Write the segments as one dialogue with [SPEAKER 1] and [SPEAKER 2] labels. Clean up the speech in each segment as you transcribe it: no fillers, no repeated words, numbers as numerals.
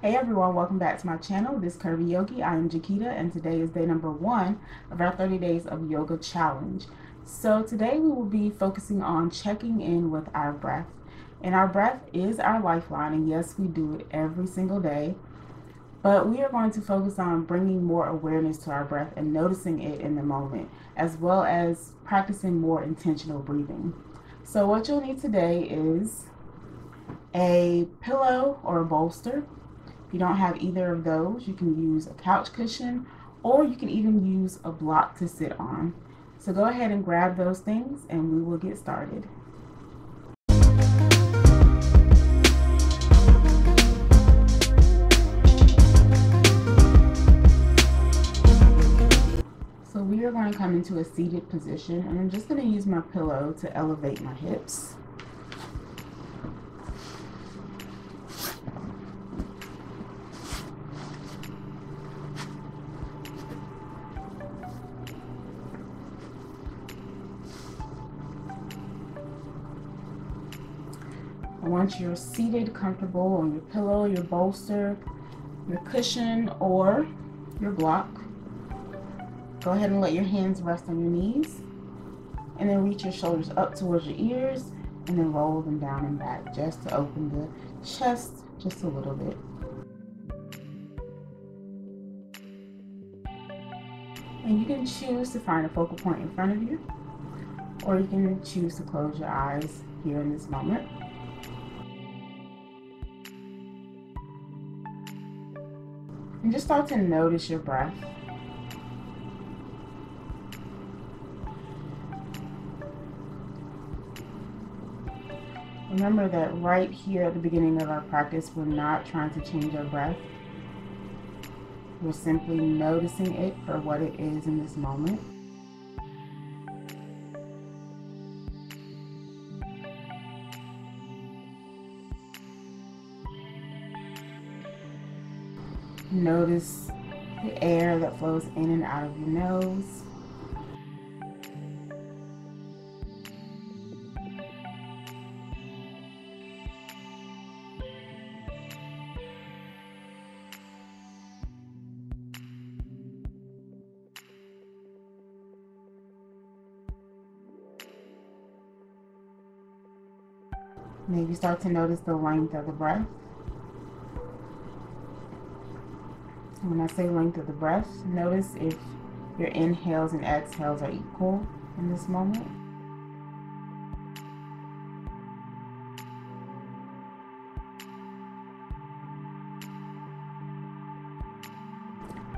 [SPEAKER 1] Hey everyone, welcome back to my channel, This Curvi Yogi. I am Jakita, and today is day number 1 of our 30 days of yoga challenge. So today we will be focusing on checking in with our breath. And our breath is our lifeline, and yes, we do it every single day. But we are going to focus on bringing more awareness to our breath and noticing it in the moment, as well as practicing more intentional breathing. So what you'll need today is a pillow or a bolster. If you don't have either of those, you can use a couch cushion or you can even use a block to sit on. So go ahead and grab those things and we will get started. So we are going to come into a seated position, and I'm just going to use my pillow to elevate my hips. Once you're seated, comfortable on your pillow, your bolster, your cushion, or your block, go ahead and let your hands rest on your knees, and then reach your shoulders up towards your ears, and then roll them down and back just to open the chest just a little bit. And you can choose to find a focal point in front of you, or you can choose to close your eyes here in this moment. And just start to notice your breath. Remember that right here at the beginning of our practice, we're not trying to change our breath. We're simply noticing it for what it is in this moment. Notice the air that flows in and out of your nose. Maybe start to notice the length of the breath. When I say length of the breath, notice if your inhales and exhales are equal in this moment.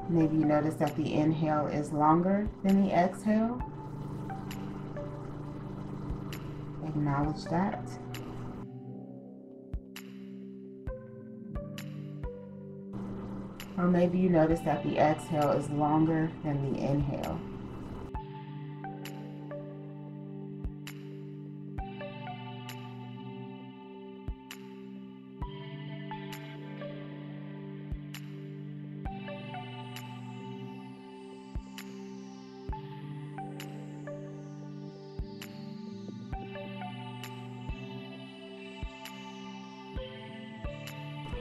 [SPEAKER 1] Maybe you notice that the inhale is longer than the exhale. Acknowledge that. Or maybe you notice that the exhale is longer than the inhale.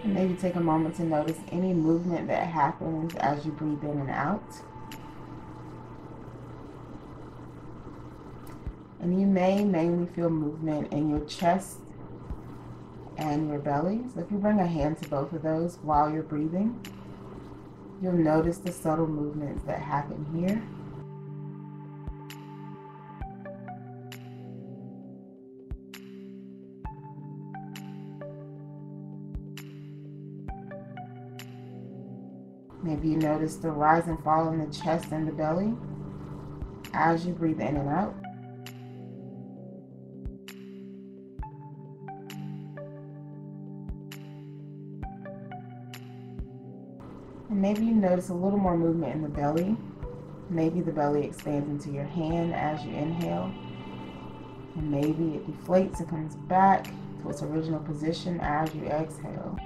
[SPEAKER 1] And maybe take a moment to notice any movement that happens as you breathe in and out. And you may mainly feel movement in your chest and your belly. So if you bring a hand to both of those while you're breathing, you'll notice the subtle movements that happen here. Maybe you notice the rise and fall in the chest and the belly as you breathe in and out. And maybe you notice a little more movement in the belly. Maybe the belly expands into your hand as you inhale. And maybe it deflates and comes back to its original position as you exhale.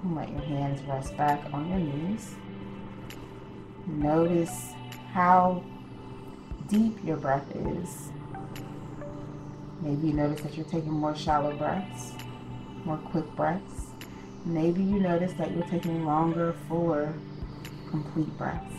[SPEAKER 1] And let your hands rest back on your knees. Notice how deep your breath is. Maybe you notice that you're taking more shallow breaths, more quick breaths. Maybe you notice that you're taking longer, fuller, complete breaths.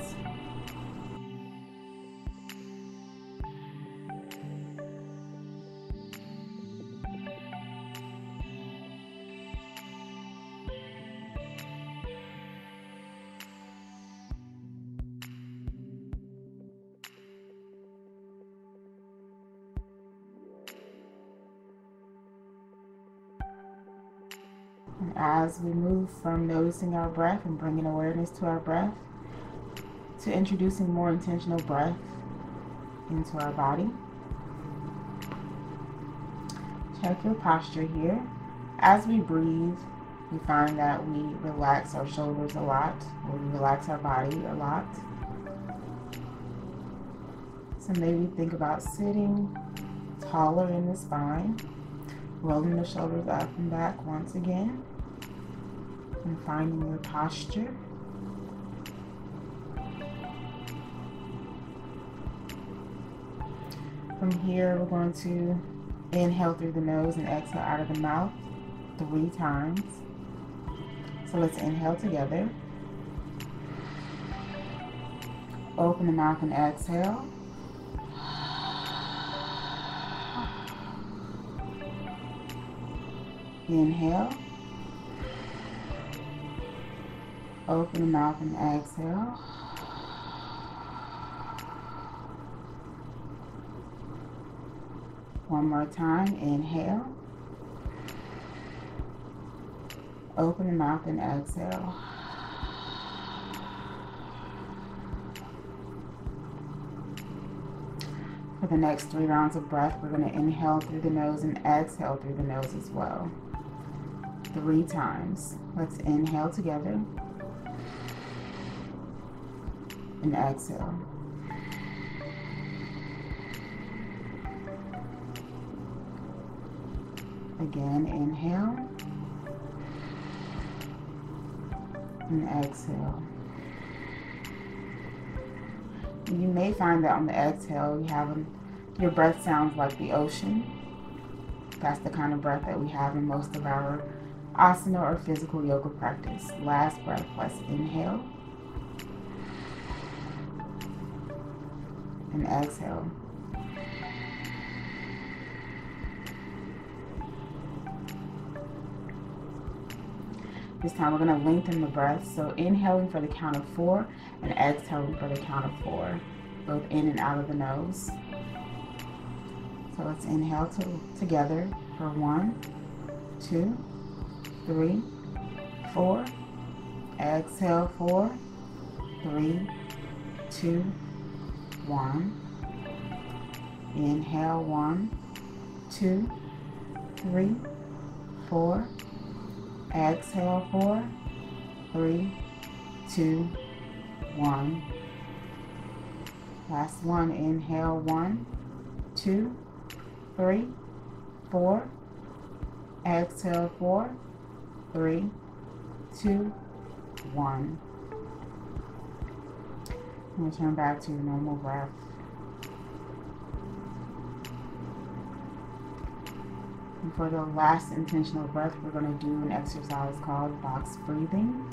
[SPEAKER 1] And as we move from noticing our breath and bringing awareness to our breath, to introducing more intentional breath into our body, check your posture here. As we breathe, we find that we relax our shoulders a lot, or we relax our body a lot. So maybe think about sitting taller in the spine, rolling the shoulders up and back once again, and finding your posture. From here, we're going to inhale through the nose and exhale out of the mouth 3 times. So let's inhale together. Open the mouth and exhale. Inhale. Open the mouth and exhale. One more time. Inhale. Open the mouth and exhale. For the next 3 rounds of breath, we're going to inhale through the nose and exhale through the nose as well. 3 times. Let's inhale together and exhale. Again, inhale and exhale. You may find that on the exhale, your breath sounds like the ocean. That's the kind of breath that we have in most of our asana or physical yoga practice. Last breath, let's inhale and exhale. This time we're going to lengthen the breath. So inhaling for the count of 4 and exhaling for the count of 4, both in and out of the nose. So let's inhale together for 1, 2, 3, 4. Exhale 4, 3, 2, 1. Inhale 1, 2, 3, 4. Exhale 4, 3, 2, 1. Last one. Inhale 1, 2, 3, 4. Exhale 4, 3, 2, 1. And return back to your normal breath. And for the last intentional breath, we're going to do an exercise called box breathing.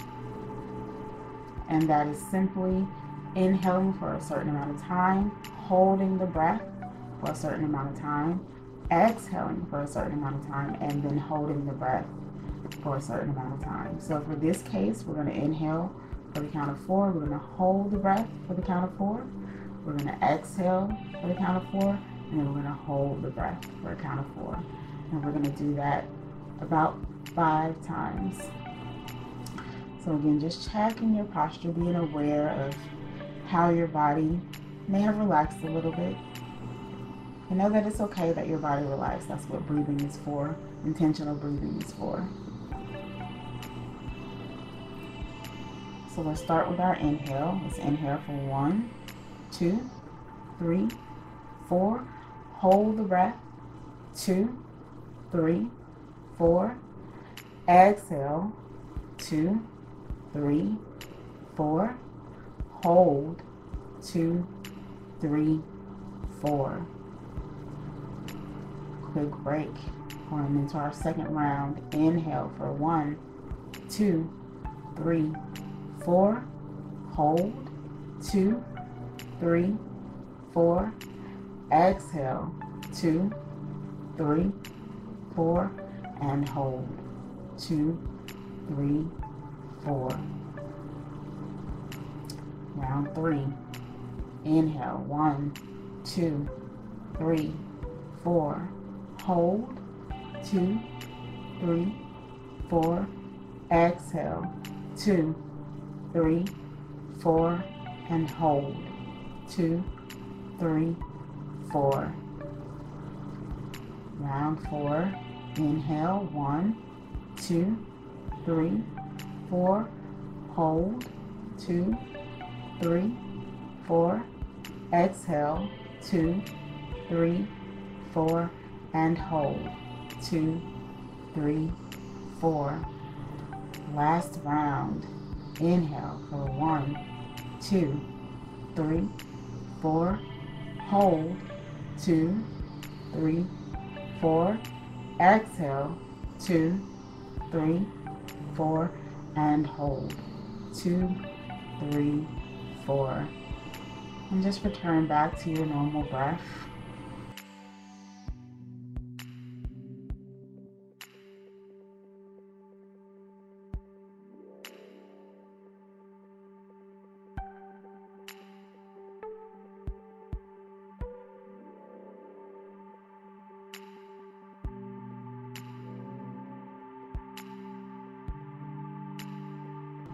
[SPEAKER 1] And that is simply inhaling for a certain amount of time, holding the breath for a certain amount of time, exhaling for a certain amount of time, and then holding the breath for a certain amount of time. So for this case, we're going to inhale for the count of 4. We're going to hold the breath for the count of 4. We're going to exhale for the count of 4. And then we're going to hold the breath for a count of 4. And we're going to do that about 5 times. So again, just checking your posture, being aware of how your body may have relaxed a little bit. And know that it's okay that your body relaxes. That's what breathing is for. Intentional breathing is for. So let's start with our inhale. Let's inhale for 1, 2, 3, 4. Hold the breath. 2, 3, 4. Exhale. 2, 3, 4. Hold. 2, 3, 4. Quick break. Going into our second round. Inhale for 1, 2, 3, 4. Hold. 2, 3, 4. Exhale. 2, 3, 4. And hold. 2, 3, 4. Round 3. Inhale. 1, 2, 3, 4. Hold. 2, 3, 4. Exhale. 2, 3, 4. And hold. 2, 3, 4. Round 4. Inhale. 1, 2, 3, 4. Hold. 2, 3, 4. Exhale. 2, 3, 4. And hold. 2, 3, 4. Last round. Inhale for 1, 2, 3, 4. Hold. 2, 3, 4. Exhale. 2, 3, 4. And hold. 2, 3, 4. And just return back to your normal breath.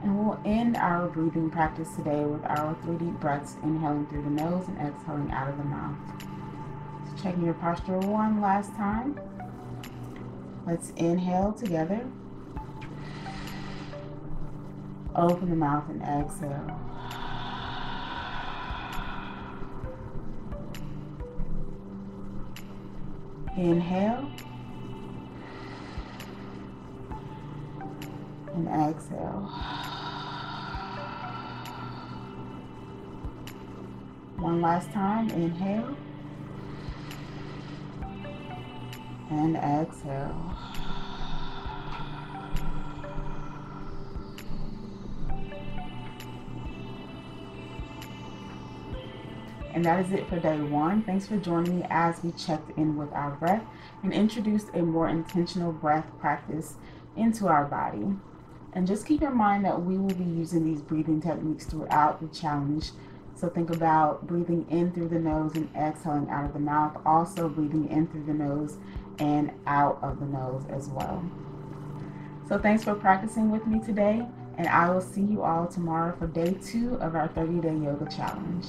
[SPEAKER 1] And we'll end our breathing practice today with our 3 deep breaths, inhaling through the nose and exhaling out of the mouth. So checking your posture one last time. Let's inhale together. Open the mouth and exhale. Inhale and exhale. One last time, inhale and exhale. And that is it for day 1. Thanks for joining me as we checked in with our breath and introduced a more intentional breath practice into our body. And just keep in mind that we will be using these breathing techniques throughout the challenge. So think about breathing in through the nose and exhaling out of the mouth. Also breathing in through the nose and out of the nose as well. So thanks for practicing with me today. And I will see you all tomorrow for day 2 of our 30-day yoga challenge.